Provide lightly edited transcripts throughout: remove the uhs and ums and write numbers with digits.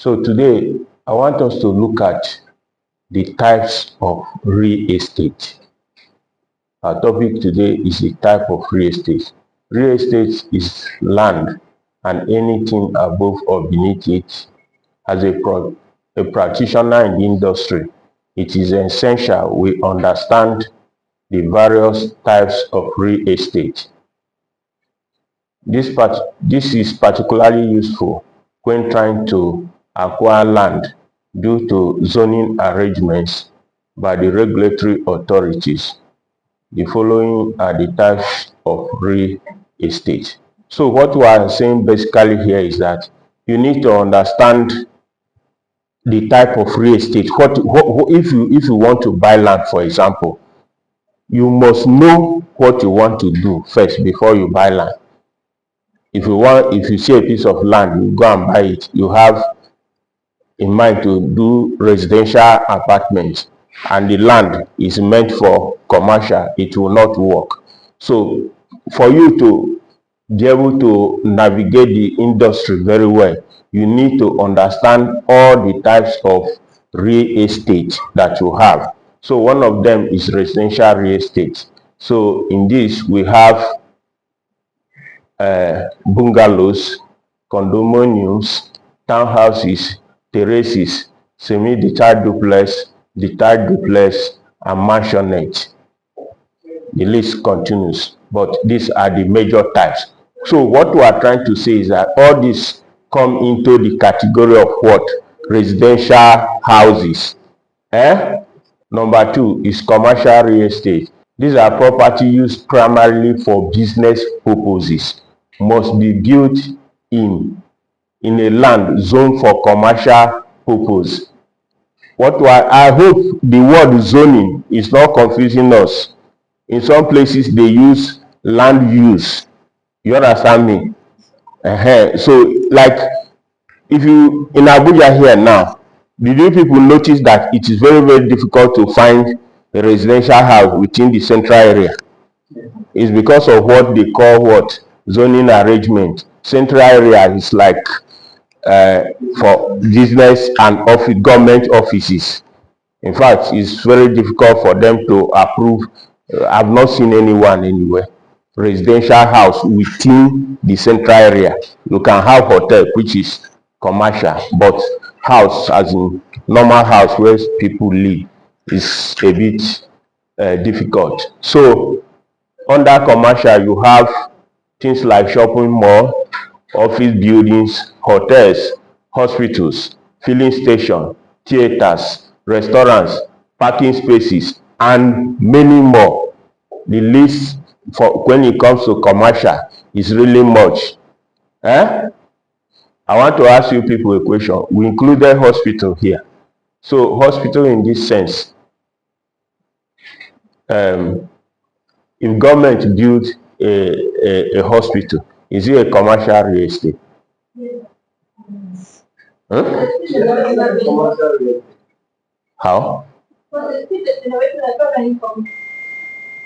So today, I want us to look at the types of real estate. Our topic today is the type of real estate. Real estate is land and anything above or beneath it. As a practitioner in the industry, it is essential we understand the various types of real estate. This is particularly useful when trying to acquire land due to zoning arrangements by the regulatory authorities. The following are the types of real estate. So what we are saying basically here is that you need to understand the type of real estate. If you want to buy land, for example, you must know what you want to do first before you buy land. If you see a piece of land, you go and buy it, you have in mind to do residential apartments, and the land is meant for commercial, it will not work. So for you to be able to navigate the industry very well, you need to understand all the types of real estate that you have. So one of them is residential real estate. So in this we have bungalows, condominiums, townhouses, terraces, semi-detached duplex, detached duplex, and mansionette. The list continues, but these are the major types. So what we are trying to say is that all these come into the category of what? Residential houses. Number two is commercial real estate. These are property used primarily for business purposes, must be built in a land zoned for commercial purpose. I hope the word zoning is not confusing us. In some places they use land use. You understand me? So like if you in Abuja here now, did you people notice that it is very, very difficult to find a residential house within the central area? It's because of what they call what? Zoning arrangement. Central area is like for business and government offices. In fact, it's very difficult for them to approve. I've not seen anyone anywhere. Residential house within the central area. You can have hotel, which is commercial, but house as in normal house where people live is a bit difficult. So under commercial, you have things like shopping mall, office buildings, hotels, hospitals, filling station, theaters, restaurants, parking spaces, and many more. The list for when it comes to commercial is really much. I want to ask you people a question. We included hospital here. So hospital in this sense, if government build a hospital, is it a commercial real estate? How?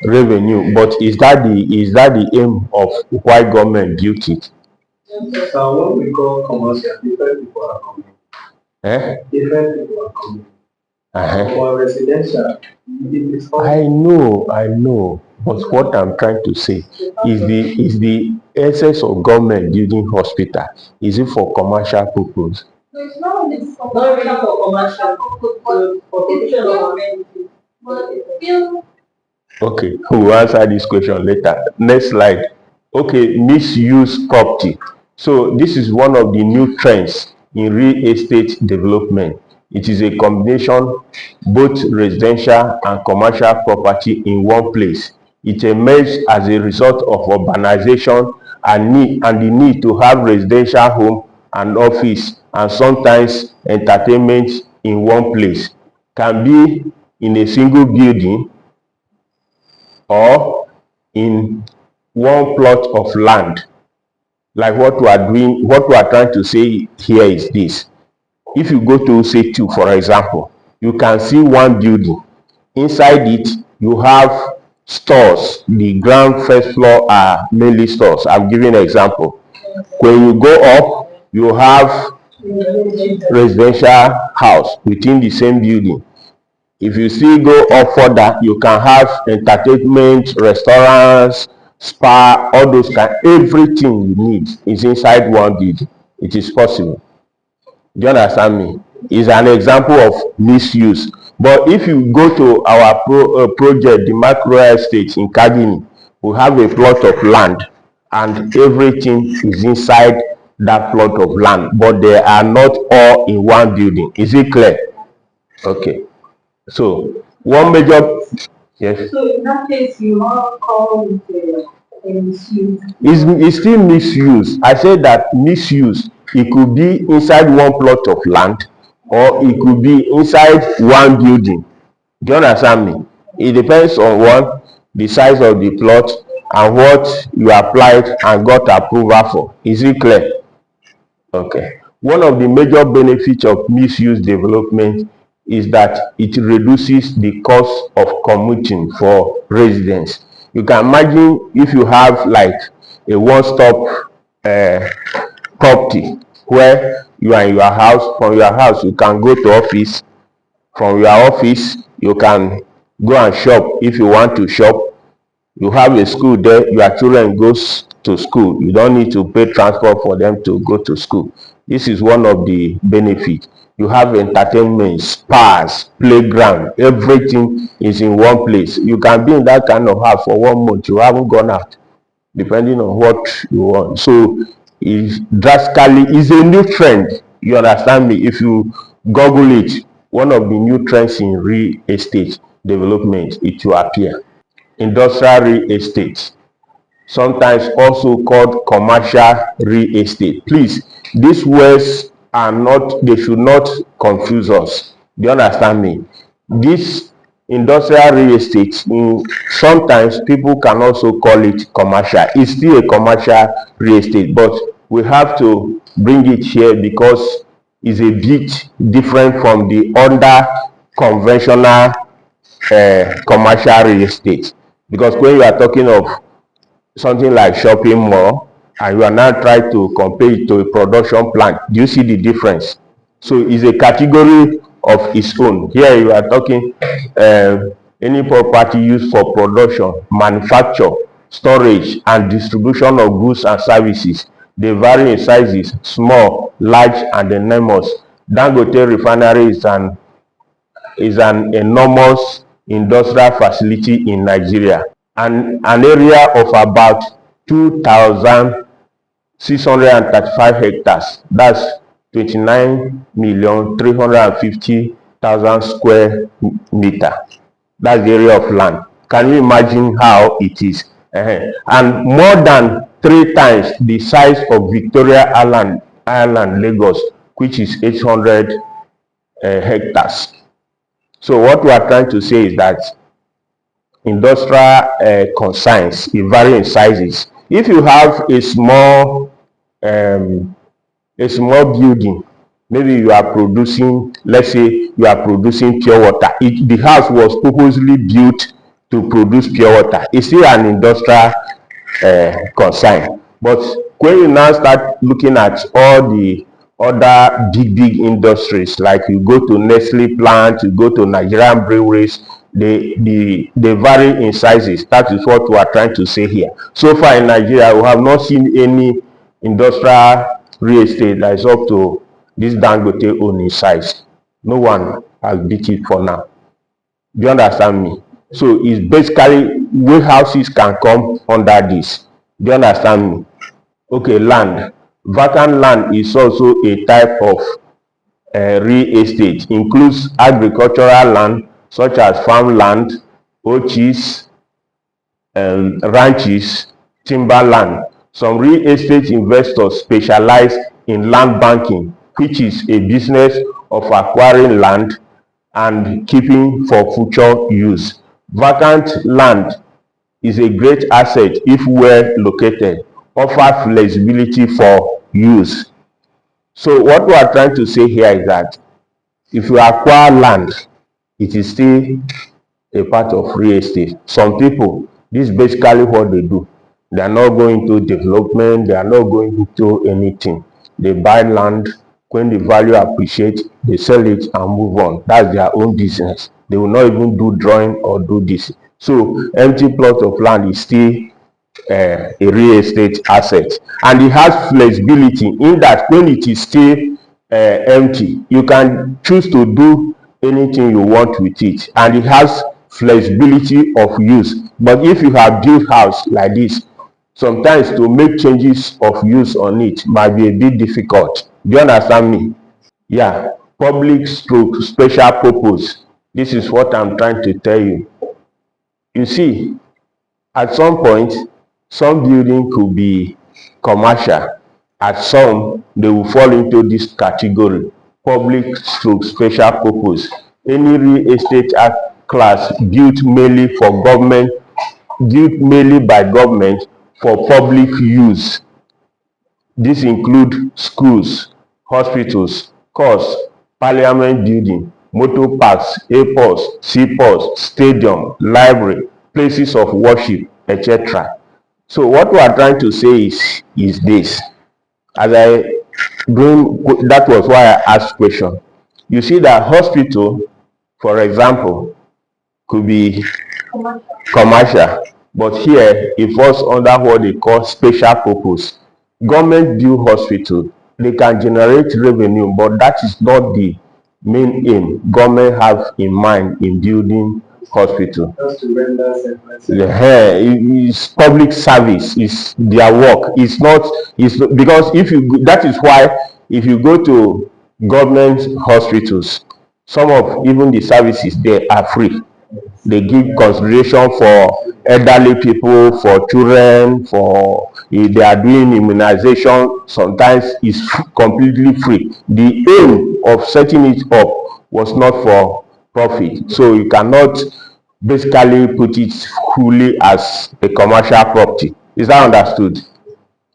Revenue, but is that the aim of why government built it? So what we call commercial, different people are coming. Different people are coming. For residential, I know. But what I'm trying to say is the essence of government building hospital, is it for commercial purpose? No, it's not really for commercial, for provision of amenities. Okay, we'll answer this question later. Next slide. Okay, misuse property. So this is one of the new trends in real estate development. It is a combination both residential and commercial property in one place. It emerged as a result of urbanization and the need to have residential home and office and sometimes entertainment in one place. Can be in a single building or in one plot of land. Like what we are trying to say here is this. If you go to say 2, for example, you can see one building. Inside it, you have stores. The ground first floor are mainly stores. I'm giving an example. When you go up, you have residential house within the same building. If you still go up further, you can have entertainment, restaurants, spa, all those kind. Everything you need is inside one building. It is possible. Do you understand me? Is an example of misuse. But if you go to our project, the macro estate in Kagini, we have a plot of land and everything is inside that plot of land, but they are not all in one building. Is it clear? Okay. So one major, yes. So in that case, you are called a misuse. It's still misuse. I said that misuse. It could be inside one plot of land, or it could be inside one building. Do you understand me? It depends on one, the size of the plot, and what you applied and got approval for. Is it clear? Okay. One of the major benefits of misuse development is that it reduces the cost of commuting for residents. You can imagine if you have like a one-stop property where you are in your house. From your house you can go to office, from your office you can go and shop if you want to shop. You have a school there, your children goes to school, you don't need to pay transport for them to go to school. This is one of the benefits. You have entertainment, spas, playground, everything is in one place. You can be in that kind of house for 1 month, you haven't gone out, depending on what you want. So it drastically is a new trend. You understand me? If you Google it, one of the new trends in real estate development, it will appear. Industrial real estate, sometimes also called commercial real estate. Please, these words are not, they should not confuse us. Do you understand me? This industrial real estate, sometimes people can also call it commercial. It's still a commercial real estate, but we have to bring it here because it's a bit different from the other conventional commercial real estate. Because when you are talking of something like shopping mall and you are now trying to compare it to a production plant, do you see the difference? So it's a category of its own. Here you are talking any property used for production, manufacture, storage and distribution of goods and services. They vary in sizes, small, large and enormous. Dangote refinery is an enormous industrial facility in Nigeria, and an area of about 2,635 hectares. That's 29,350,000 square meter. That's the area of land. Can you imagine how it is? And more than 3 times the size of Victoria Island, Lagos, which is 800 hectares. So what we are trying to say is that industrial concerns vary in sizes. If you have a small building, maybe you are producing, let's say you are producing pure water. The house was purposely built to produce pure water. It's still an industrial concern. But when you now start looking at all the other big industries, like you go to Nestle plant, you go to Nigerian breweries, they vary in sizes. That is what we are trying to say here. So far in Nigeria, we have not seen any industrial real estate that is up to this Dangote owning size. No one has beat it for now. Do you understand me? So it's basically warehouses can come under this. Do you understand me? Okay, land. Vacant land is also a type of real estate. Includes agricultural land such as farmland, orchards, ranches, timberland. Some real estate investors specialize in land banking, which is a business of acquiring land and keeping for future use. Vacant land is a great asset if well located, offer flexibility for use. So what we are trying to say here is that if you acquire land, it is still a part of real estate. Some people, this is basically what they do. They are not going to development, they are not going to anything. They buy land When the value appreciates, they sell it and move on. That's their own business. They will not even do drawing or do this. So empty plot of land is still a real estate asset, and it has flexibility in that when it is still empty, you can choose to do anything you want with it, and it has flexibility of use. But if you have built house like this, sometimes to make changes of use on it might be a bit difficult. Do you understand me? Yeah, public stroke special purpose. This is what I'm trying to tell you. You see, at some point, some building could be commercial. At some, they will fall into this category, public stroke special purpose. Any real estate class built mainly for government, built mainly by government for public use. This include schools, hospitals, courts, parliament building, motor parks, airports, seaports, stadium, library, places of worship, etc. So what we are trying to say is this. As I doing, that was why I asked question. You see that hospital, for example, could be commercial, but here it falls under what they call special purpose. Government build hospital, they can generate revenue, but that is not the main aim government have in mind in building hospital. Just to render service. It's public service, is their work. It's not, it's because if you, that is why if you go to government hospitals, some of even the services there are free. They give consideration for elderly people, for children, for if they are doing immunization, sometimes it's completely free. The aim of setting it up was not for profit, so you cannot basically put it fully as a commercial property. Is that understood?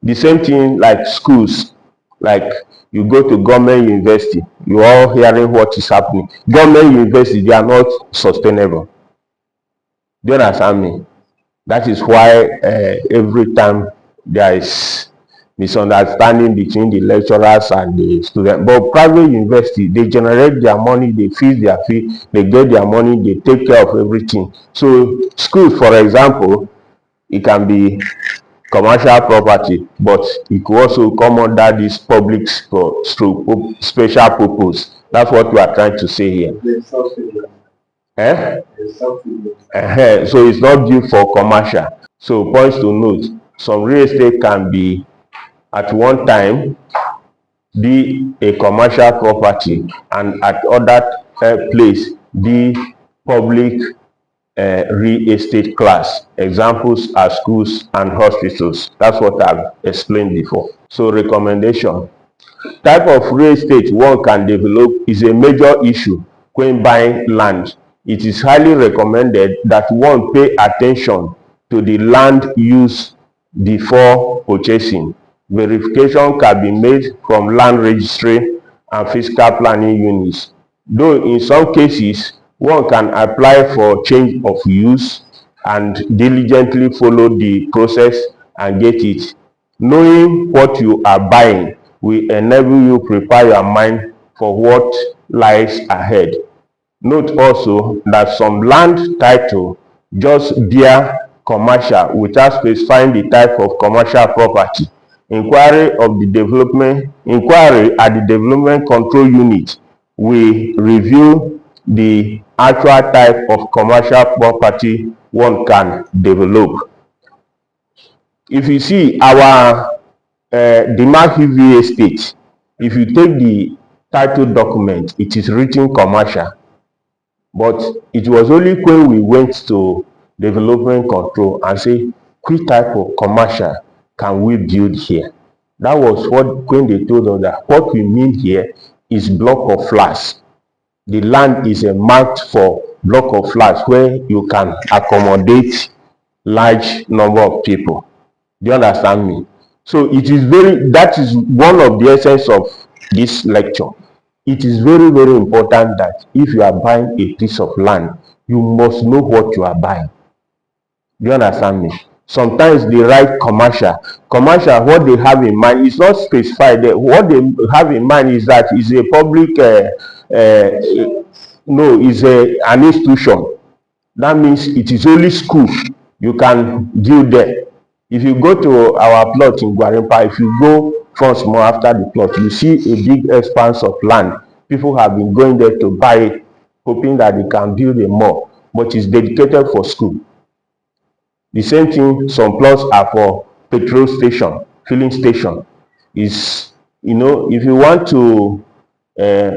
The same thing like schools, like you go to government university, you are all hearing what is happening. Government universities, they are not sustainable. Do you understand me? That is why every time there is misunderstanding between the lecturers and the students. But private university, they generate their money, they feed their fee, they get their money, they take care of everything. So schools, for example, it can be commercial property, but it could also come under this public special purpose. That's what we are trying to say here. So it's not due for commercial. So points to note, some real estate can be at one time be a commercial property, and at other place be public real estate class. Examples are schools and hospitals. That's what I've explained before. So recommendation. Type of real estate one can develop is a major issue when buying land. It is highly recommended that one pay attention to the land use before purchasing. Verification can be made from land registry and fiscal planning units. Though in some cases, one can apply for change of use and diligently follow the process and get it. Knowing what you are buying will enable you prepare your mind for what lies ahead. Note also that some land title just bear commercial without specifying the type of commercial property. Inquiry at the development control unit will review the actual type of commercial property one can develop. If you see our Demand Heavy Estate, if you take the title document, it is written commercial. But it was only when we went to development control and say, which type of commercial can we build here? That was what, when they told us that what we mean here is block of flats. The land is a marked for block of flats where you can accommodate large number of people. Do you understand me? So it is that is one of the essence of this lecture. It is very, very important that if you are buying a piece of land, you must know what you are buying. Do you understand me? Sometimes they write commercial. Commercial, what they have in mind is not specified there. What they have in mind is that is a public, no, is an institution. That means it is only school you can build there. If you go to our plot in Gwarinpa, if you go once more after the plot, you see a big expanse of land. People have been going there to buy it, hoping that they can build a mall, but it's dedicated for school. The same thing, some plots are for petrol station, filling station. Is, you know, if you want to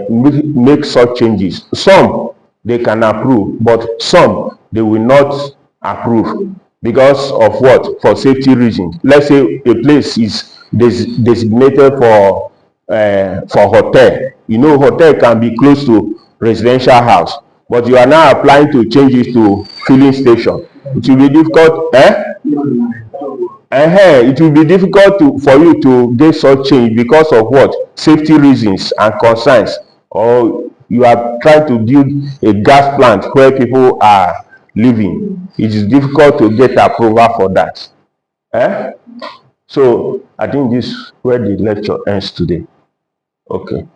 make such changes, some they can approve, but some they will not approve because of what? For safety reasons. Let's say a place is designated for hotel. You know, hotel can be close to residential house, but you are now applying to change it to filling station. It will be difficult. It will be difficult for you to get such change because of what? Safety reasons and concerns. Or you are trying to build a gas plant where people are living. It is difficult to get approval for that. So I think this is where the lecture ends today. Okay.